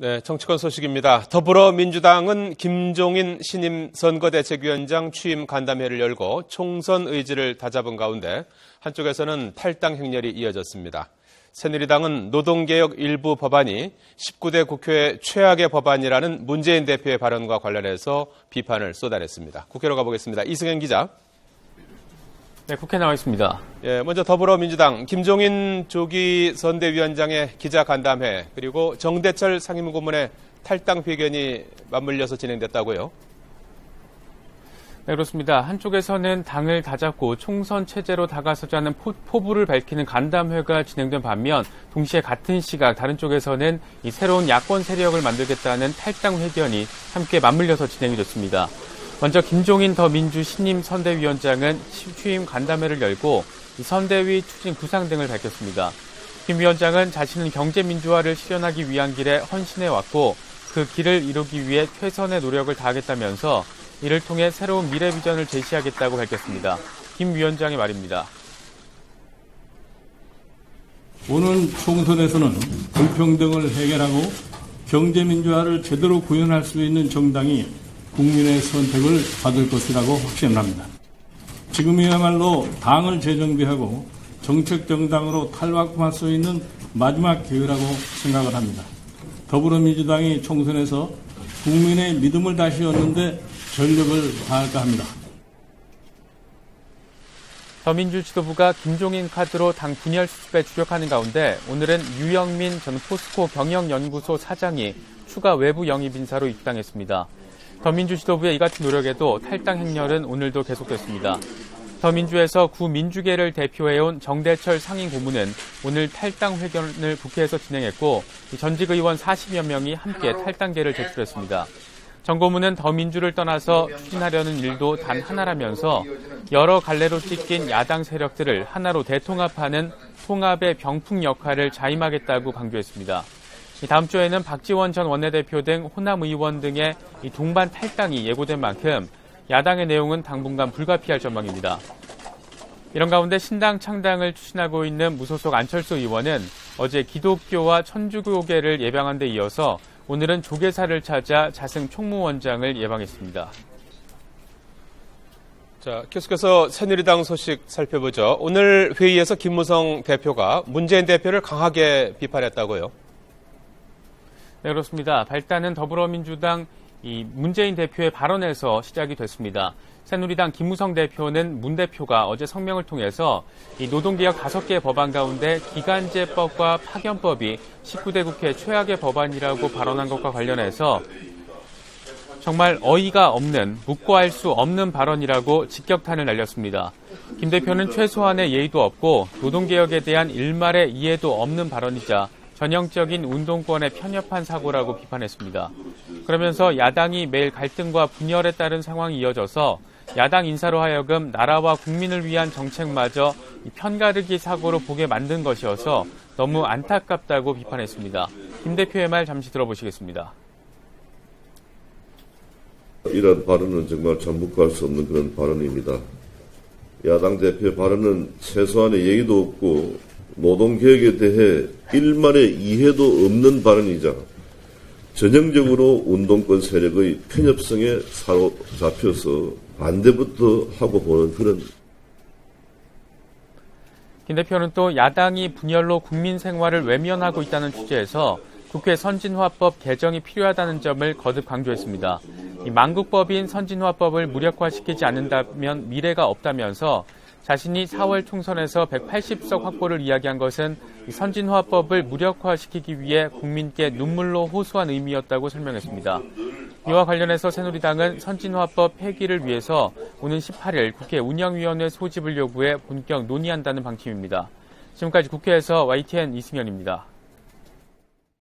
네, 정치권 소식입니다. 더불어민주당은 김종인 신임 선거대책위원장 취임 간담회를 열고 총선 의지를 다잡은 가운데 한쪽에서는 탈당 행렬이 이어졌습니다. 새누리당은 노동개혁 일부 법안이 19대 국회 최악의 법안이라는 문재인 대표의 발언과 관련해서 비판을 쏟아냈습니다. 국회로 가보겠습니다. 이승현 기자. 네, 국회 나와 있습니다. 예, 먼저 더불어민주당 김종인 조기 선대위원장의 기자간담회 그리고 정대철 상임고문의 탈당 회견이 맞물려서 진행됐다고요? 네, 그렇습니다. 한쪽에서는 당을 다잡고 총선 체제로 다가서자는 포부를 밝히는 간담회가 진행된 반면 동시에 같은 시각 다른 쪽에서는 이 새로운 야권 세력을 만들겠다는 탈당 회견이 함께 맞물려서 진행이 됐습니다. 먼저 김종인 더민주 신임 선대위원장은 취임 간담회를 열고 선대위 추진 구상 등을 밝혔습니다. 김 위원장은 자신은 경제민주화를 실현하기 위한 길에 헌신해왔고 그 길을 이루기 위해 최선의 노력을 다하겠다면서 이를 통해 새로운 미래 비전을 제시하겠다고 밝혔습니다. 김 위원장의 말입니다. 오늘 총선에서는 불평등을 해결하고 경제민주화를 제대로 구현할 수 있는 정당이 국민의 선택을 받을 것이라고 확신합니다. 지금이야말로 당을 재정비하고 정책 정당으로 탈바꿈할 수 있는 마지막 기회라고 생각을 합니다. 더불어민주당이 총선에서 국민의 믿음을 다시 얻는데 전력을 다할까 합니다. 더민주 지도부가 김종인 카드로 당 분열 수습에 주력하는 가운데 오늘은 유영민 전 포스코 경영연구소 사장이 추가 외부 영입 인사로 입당했습니다. 더민주 지도부의 이 같은 노력에도 탈당 행렬은 오늘도 계속됐습니다. 더민주에서 구민주계를 대표해온 정대철 상임고문은 오늘 탈당 회견을 국회에서 진행했고 전직 의원 40여 명이 함께 탈당계를 제출했습니다. 정 고문은 더민주를 떠나서 추진하려는 일도 단 하나라면서 여러 갈래로 찢긴 야당 세력들을 하나로 대통합하는 통합의 병풍 역할을 자임하겠다고 강조했습니다. 다음 주에는 박지원 전 원내대표 등 호남 의원 등의 동반 탈당이 예고된 만큼 야당의 내용은 당분간 불가피할 전망입니다. 이런 가운데 신당 창당을 추진하고 있는 무소속 안철수 의원은 어제 기독교와 천주교계를 예방한 데 이어서 오늘은 조계사를 찾아 자승 총무원장을 예방했습니다. 자, 계속해서 새누리당 소식 살펴보죠. 오늘 회의에서 김무성 대표가 문재인 대표를 강하게 비판했다고요? 네, 그렇습니다. 발단은 더불어민주당 문재인 대표의 발언에서 시작이 됐습니다. 새누리당 김무성 대표는 문 대표가 어제 성명을 통해서 노동개혁 5개 법안 가운데 기간제법과 파견법이 19대 국회 최악의 법안이라고 발언한 것과 관련해서 정말 어이가 없는, 묵고할 수 없는 발언이라고 직격탄을 날렸습니다. 김 대표는 최소한의 예의도 없고 노동개혁에 대한 일말의 이해도 없는 발언이자 전형적인 운동권에 편협한 사고라고 비판했습니다. 그러면서 야당이 매일 갈등과 분열에 따른 상황이 이어져서 야당 인사로 하여금 나라와 국민을 위한 정책마저 편가르기 사고로 보게 만든 것이어서 너무 안타깝다고 비판했습니다. 김 대표의 말 잠시 들어보시겠습니다. 이런 발언은 정말 참 묵과할 수 없는 그런 발언입니다. 야당 대표의 발언은 최소한의 예의도 없고 노동개혁에 대해 일말의 이해도 없는 발언이자 전형적으로 운동권 세력의 편협성에 사로잡혀서 반대부터 하고 보는 그런. 김 대표는 또 야당이 분열로 국민 생활을 외면하고 있다는 취지에서 국회 선진화법 개정이 필요하다는 점을 거듭 강조했습니다. 이 만국법인 선진화법을 무력화시키지 않는다면 미래가 없다면서 자신이 4월 총선에서 180석 확보를 이야기한 것은 선진화법을 무력화시키기 위해 국민께 눈물로 호소한 의미였다고 설명했습니다. 이와 관련해서 새누리당은 선진화법 폐기를 위해서 오는 18일 국회 운영위원회 소집을 요구해 본격 논의한다는 방침입니다. 지금까지 국회에서 YTN 이승현입니다.